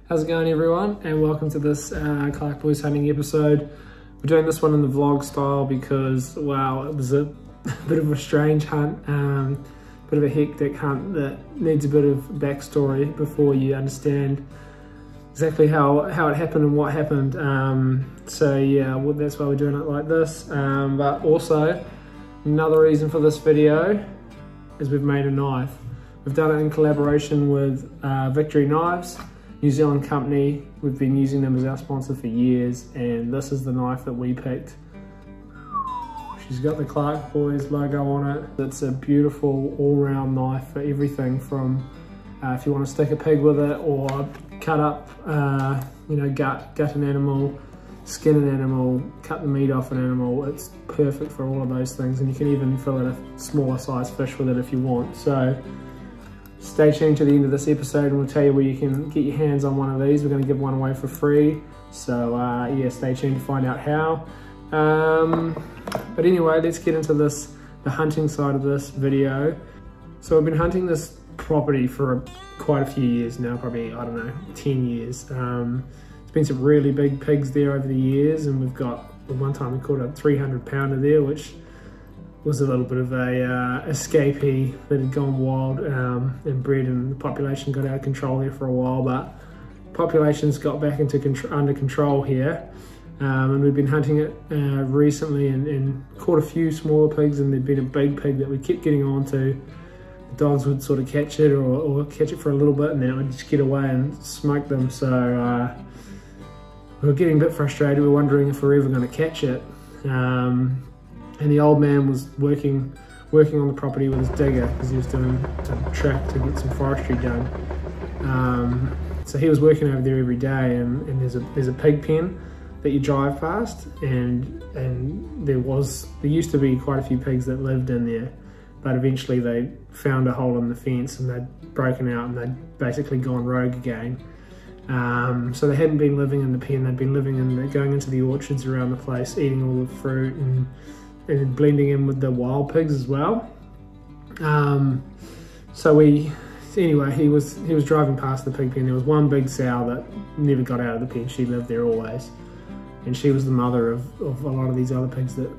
How's it going, everyone? And welcome to this Clarke Boys hunting episode. We're doing this one in the vlog style because, wow, it was a bit of a strange hunt, bit of a hectic hunt that needs a bit of backstory before you understand exactly how it happened and what happened. So yeah, well, that's why we're doing it like this. But also, another reason for this video is we've made a knife. We've done it in collaboration with Victory Knives, New Zealand company. We've been using them as our sponsor for years, and this is the knife that we picked. She's got the Clarke Boys logo on it. It's a beautiful all-round knife for everything from if you want to stick a pig with it or cut up, gut an animal, skin an animal, cut the meat off an animal. It's perfect for all of those things, and you can even fill in a smaller size fish with it if you want. So stay tuned to the end of this episode and we'll tell you where you can get your hands on one of these. We're going to give one away for free, so yeah, stay tuned to find out how. But anyway, let's get into the hunting side of this video. So I've been hunting this property for quite a few years now, probably, I don't know, 10 years. There's been some really big pigs there over the years, and we've got, at one time we caught a 300 pounder there, which was a little bit of a escapee that had gone wild and bred, and the population got out of control here for a while, but population's got back under control here. And we've been hunting it recently and caught a few smaller pigs, and there'd been a big pig that we kept getting onto. The dogs would sort of catch it or catch it for a little bit, and then it would just get away and smoke them. So we were getting a bit frustrated. We were wondering if we were ever going to catch it. And the old man was working on the property with his digger because he was doing a track to get some forestry done. So he was working over there every day, and there's a pig pen that you drive past, and there used to be quite a few pigs that lived in there, but eventually they found a hole in the fence and they'd broken out and they'd basically gone rogue again. So they hadn't been living in the pen, they'd been going into the orchards around the place, eating all the fruit and blending in with the wild pigs as well. Anyway, he was driving past the pig pen. There was one big sow that never got out of the pen. She lived there always, and she was the mother of a lot of these other pigs that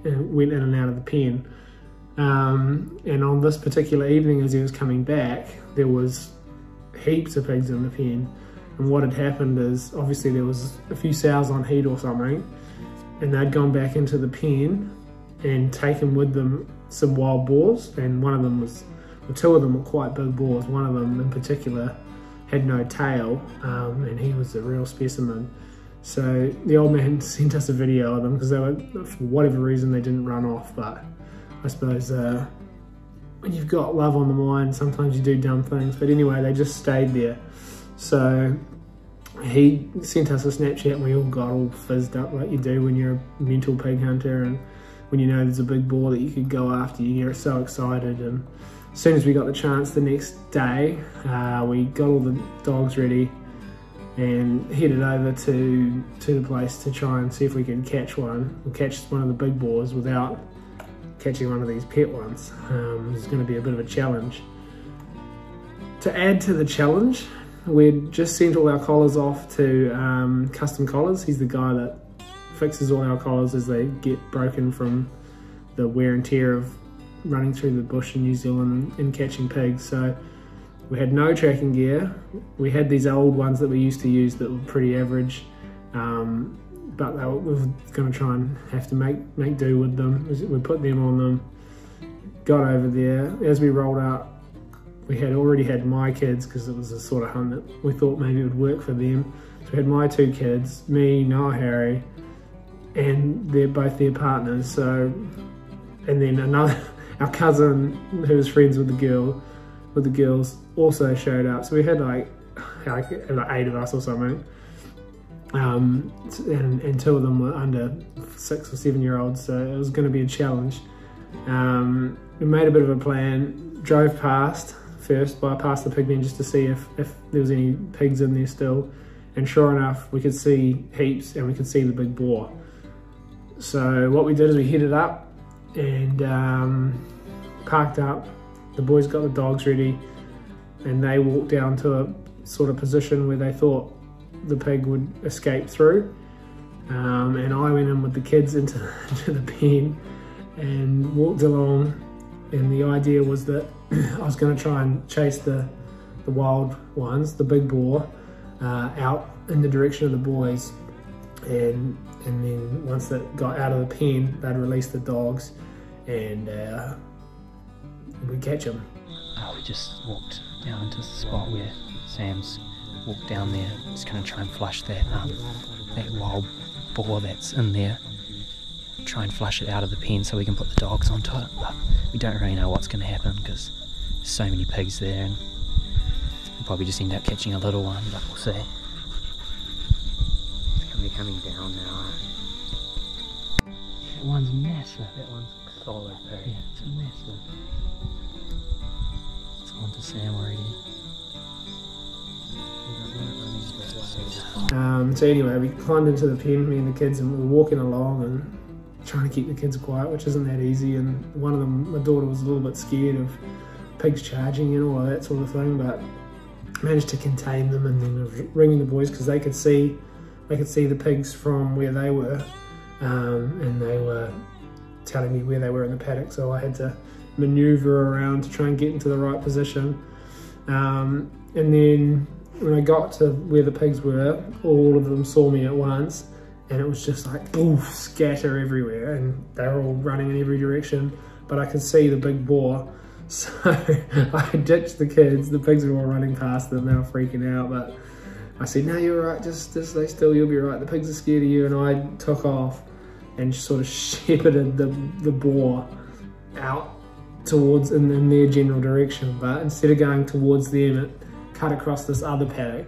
went in and out of the pen. And on this particular evening, as he was coming back, there was heaps of pigs in the pen. And what had happened is, obviously there was a few sows on heat or something, and they'd gone back into the pen and taken with them some wild boars, and two of them were quite big boars. One of them in particular had no tail, and he was a real specimen. So the old man sent us a video of them because they were, for whatever reason, they didn't run off. But I suppose when you've got love on the mind, sometimes you do dumb things. But anyway, they just stayed there. So he sent us a Snapchat, and we all got all fizzed up like you do when you're a mental pig hunter, and when you know there's a big boar that you could go after, you get so excited. And as soon as we got the chance the next day, we got all the dogs ready and headed over to the place to try and see if we could catch one of the big boars without catching one of these pet ones. It's going to be a bit of a challenge. To add to the challenge, we'd just sent all our collars off to Custom Collars. He's the guy that fixes all our collars as they get broken from the wear and tear of running through the bush in New Zealand and catching pigs. So we had no tracking gear. We had these old ones that we used to use that were pretty average, but we were going to try and have to make do with them. We put them on them, got over there. As we rolled out, we had already had my kids, because it was a sort of hunt that we thought maybe it would work for them. So we had my two kids, me, Noah, Harry, and they're both their partners. So, and then our cousin who was friends with the girls also showed up. So we had like 8 of us or something. And 2 of them were under 6 or 7 year olds, so it was going to be a challenge. We made a bit of a plan, drove past the pig pen just to see if there was any pigs in there still, and sure enough we could see heaps, and we could see the big boar. So what we did is we headed up and parked up. The boys got the dogs ready, and they walked down to sort of position where they thought the pig would escape through. And I went in with the kids into the pen and walked along, and the idea was that I was going to try and chase the wild ones, the big boar, out in the direction of the boys, and then once that got out of the pen, they'd release the dogs, and we'd catch them. We just walked down into the spot where Sam's walked down there. Just going to try and flush that wild boar that's in there. Try and flush it out of the pen so we can put the dogs onto it. But we don't really know what's going to happen because there's so many pigs there, and we'll probably just end up catching a little one, but we'll see. They're coming down now. That one's massive. That one's solid pig. Yeah, it's massive. It's onto Sam already. So anyway, we climbed into the pen, me and the kids, and we were walking along and trying to keep the kids quiet, which isn't that easy. And one of them, my daughter, was a little bit scared of pigs charging and all of that sort of thing, but managed to contain them, and then ringing the boys because they could see the pigs from where they were, and they were telling me where they were in the paddock, so I had to maneuver around to try and get into the right position. And then when I got to where the pigs were, all of them saw me at once, and it was just like poof, scatter everywhere, and they were all running in every direction, but I could see the big boar, so I ditched the kids. The pigs were all running past them, they were freaking out, but I said, no, you're right, just stay still, you'll be right, the pigs are scared of you. And I took off and sort of shepherded the boar out towards in their general direction, but instead of going towards them, it cut across this other paddock.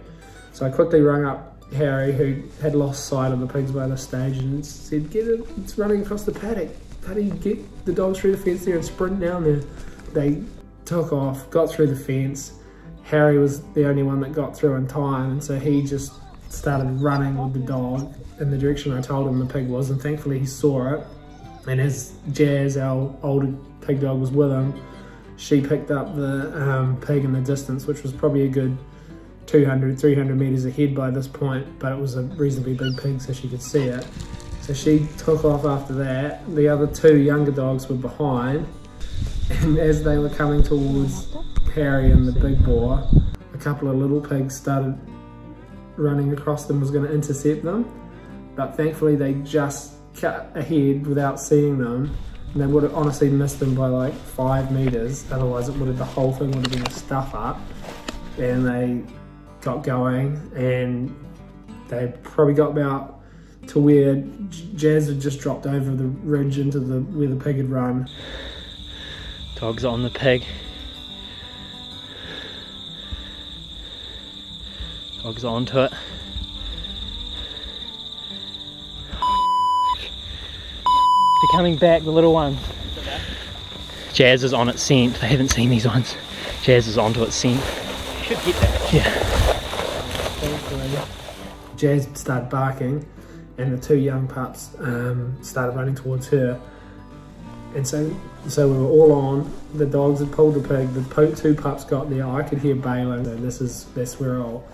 So I quickly rang up Harry, who had lost sight of the pigs by this stage, and said, get it, it's running across the paddock, buddy, get the dogs through the fence there and sprint down there. They took off, got through the fence. Harry was the only one that got through in time, and so he just started running with the dog in the direction I told him the pig was, and thankfully he saw it. And as Jazz, our older pig dog, was with him, she picked up the pig in the distance, which was probably a good 200, 300 metres ahead by this point, but it was a reasonably big pig so she could see it. So she took off after that. The other two younger dogs were behind, and as they were coming towards Harry and the big boar, a couple of little pigs started running across them, was going to intercept them, but thankfully they just cut ahead without seeing them, and they would have honestly missed them by like 5 metres, otherwise the whole thing would have been a stuff up. And they got going, and they probably got about to where Jazz had just dropped over the ridge into where the pig had run. Dog's on the pig. Dog's onto it. They're coming back, the little ones. Jazz is on its scent. They haven't seen these ones. Jazz is onto its scent. Should get that. Yeah. Jazz started barking, and the 2 young pups started running towards her. And so we were all on. The dogs had pulled the pig. The 2 pups got there. I could hear bailing. So that's where I'll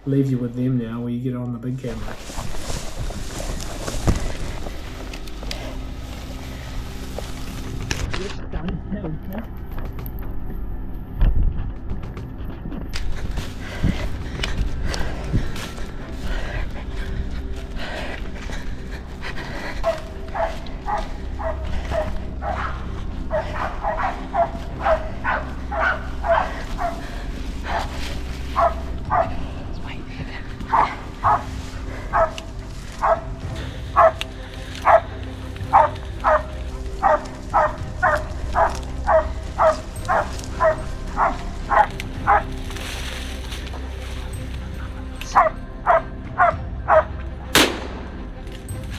leave you with them now, where you get on the big camera.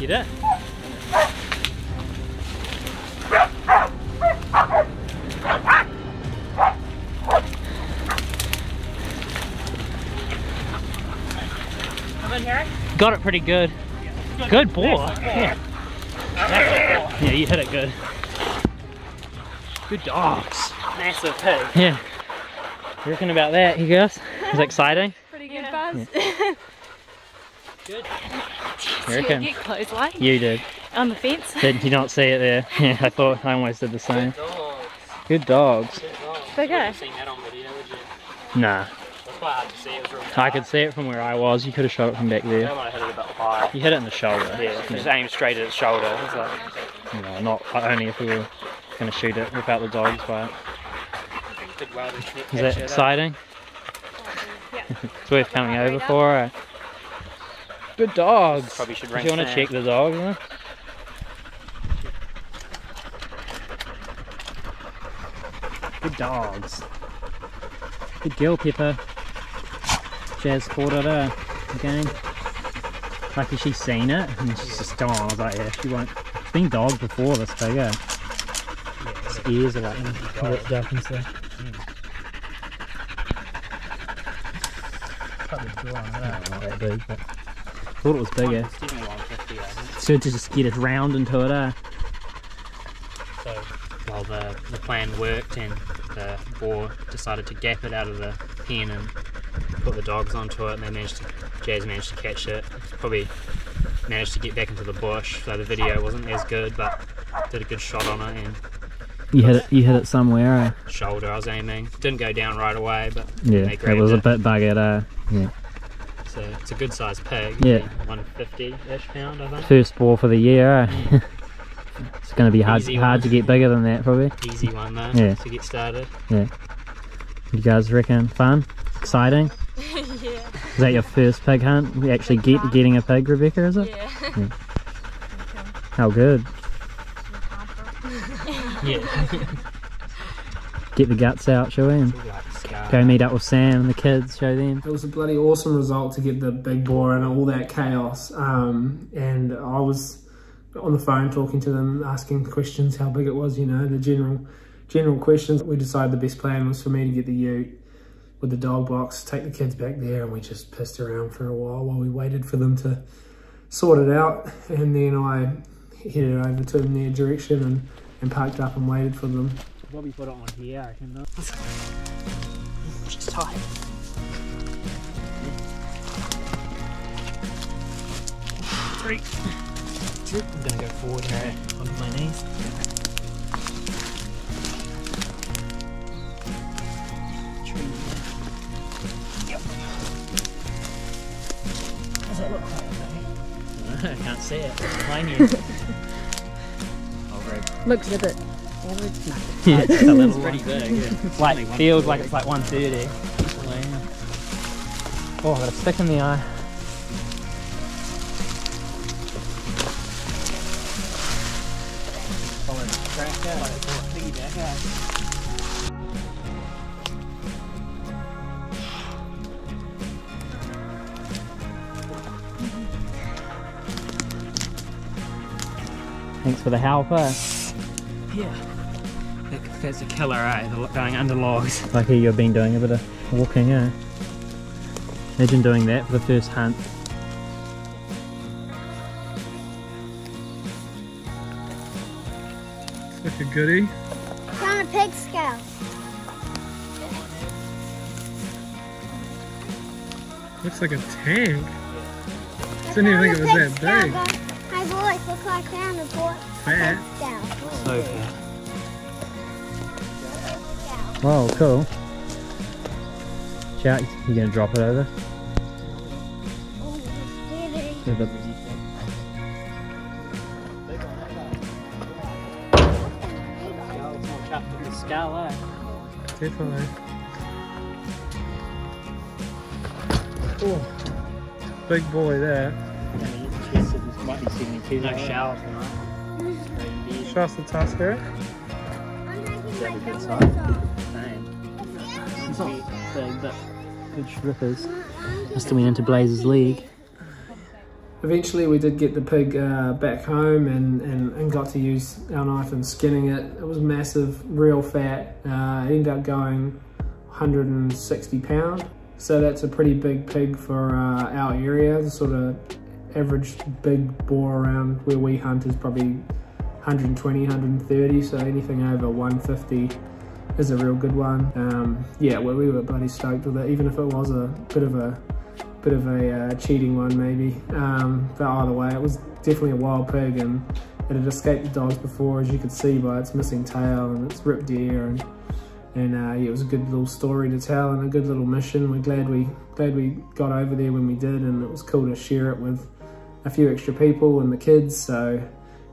Get it? Come in here. Got it pretty good. Good boar. Yeah. Yeah, you hit it good. Good dogs. Massive pig. Yeah. You reckon about that, you guys? Is it exciting? Pretty bars. Yeah. Good. You reckon? Get close, like. You did. On the fence. Did you not see it there? Yeah, I thought I almost did the same. Good dogs. Good dogs. Bigger. You seen that on video, would you? Nah. It's quite hard to see. It was real I could see it from where I was. You could have shot it from back I there. might have hit it a bit high. You hit it in the shoulder. Yeah, just aim straight at its shoulder. It's like, You know, not only if we were going to shoot it without the dogs, but did well to is catch that it. exciting? Yeah. It's worth coming over for. Good dogs. Probably should Do ring you want to Sam. check the dogs? Huh? Good dogs. Good girl, Pepper. Jazz caught it again. Lucky she's seen it and she's just gone. I was like, yeah, she won't. It's been dogs before this bigger. Its ears are like ripped up and stuff. Probably Not that big, but thought it was bigger. It's definitely 150, I think. It's good to just get it round into it, So, well, the plan worked and the boar decided to gap it out of the pen and put the dogs onto it, and Jazz managed to catch it. Probably managed to get back into the bush, so the video wasn't as good, but did a good shot on it and You hit it somewhere, shoulder I was aiming. Didn't go down right away, but Yeah, they it grabbed was a it. bit buggered, yeah. So it's a good sized pig. Yeah. 150-ish pound, I think. First boar for the year, It's going to be hard Easy to one. get bigger than that, probably. Easy one though, Yeah. to get started. Yeah. You guys reckon fun? Exciting? Yeah. Is that your first pig hunt? You actually getting a pig, Rebecca, is it? Yeah. How good. Yeah. get the guts out, shall we? And go meet up with Sam and the kids, show them. It was a bloody awesome result to get the big boar and all that chaos. And I was on the phone talking to them, asking questions, how big it was, you know, the general questions. We decided the best plan was for me to get the ute with the dog box, take the kids back there, and we just pissed around for a while we waited for them to sort it out. And then I headed over to their direction and parked up and waited for them. Probably put it on here, I reckon, though. She's tight. Three. I'm gonna go forward here onto my knees. Yep. Does that look like? I can't see it. It's tiny. Looks a bit. Yeah, it's a little pretty big. Yeah. like feels like it's like 130. Oh, I got a stick in the eye. Thanks for the help, eh? Yeah. That's a killer, eh? Going under logs. Lucky you've been doing a bit of walking, eh? Imagine doing that for the first hunt. Like a goodie. It's on a pig scale. Looks like a tank. Didn't even think it was that big. My boys look like they're on a board. Fat. So fat. Whoa, cool. Shout, you gonna drop it over? To the- Definitely. Oh, big boy there. No showers tonight. Show us the tusk here. It's not big, but good strippers. Must have went into Blaze's league. Eventually we did get the pig back home and got to use our knife in skinning it. It was massive, real fat. It ended up going 160 pound. So that's a pretty big pig for our area. The sort of average big boar around where we hunt is probably 120, 130. So anything over 150 is a real good one. Yeah, well, we were bloody stoked with it, even if it was a bit of a bit of a cheating one maybe, but either way it was definitely a wild pig, and it had escaped the dogs before, as you could see by its missing tail and its ripped ear, and yeah, it was a good little story to tell and a good little mission. We're glad we got over there when we did, and it was cool to share it with a few extra people and the kids, so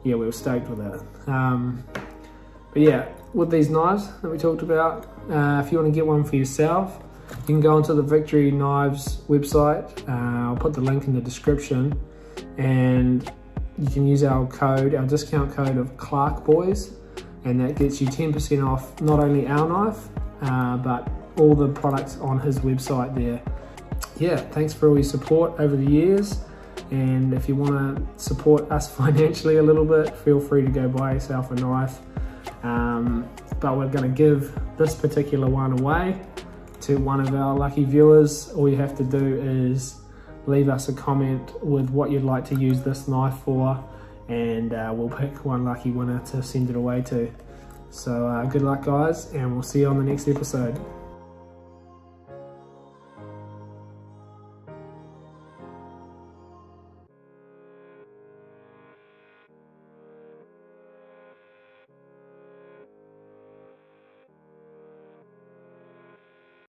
yeah, we were stoked with it. But yeah, with these knives that we talked about, if you want to get one for yourself, you can go onto the Victory Knives website. I'll put the link in the description, and you can use our discount code of Clarke Boys, and that gets you 10% off not only our knife, but all the products on his website there. Yeah, thanks for all your support over the years, and if you want to support us financially a little bit, feel free to go buy yourself a knife. But we're going to give this particular one away to one of our lucky viewers. All you have to do is leave us a comment with what you'd like to use this knife for, and we'll pick one lucky winner to send it away to. So good luck guys, and we'll see you on the next episode.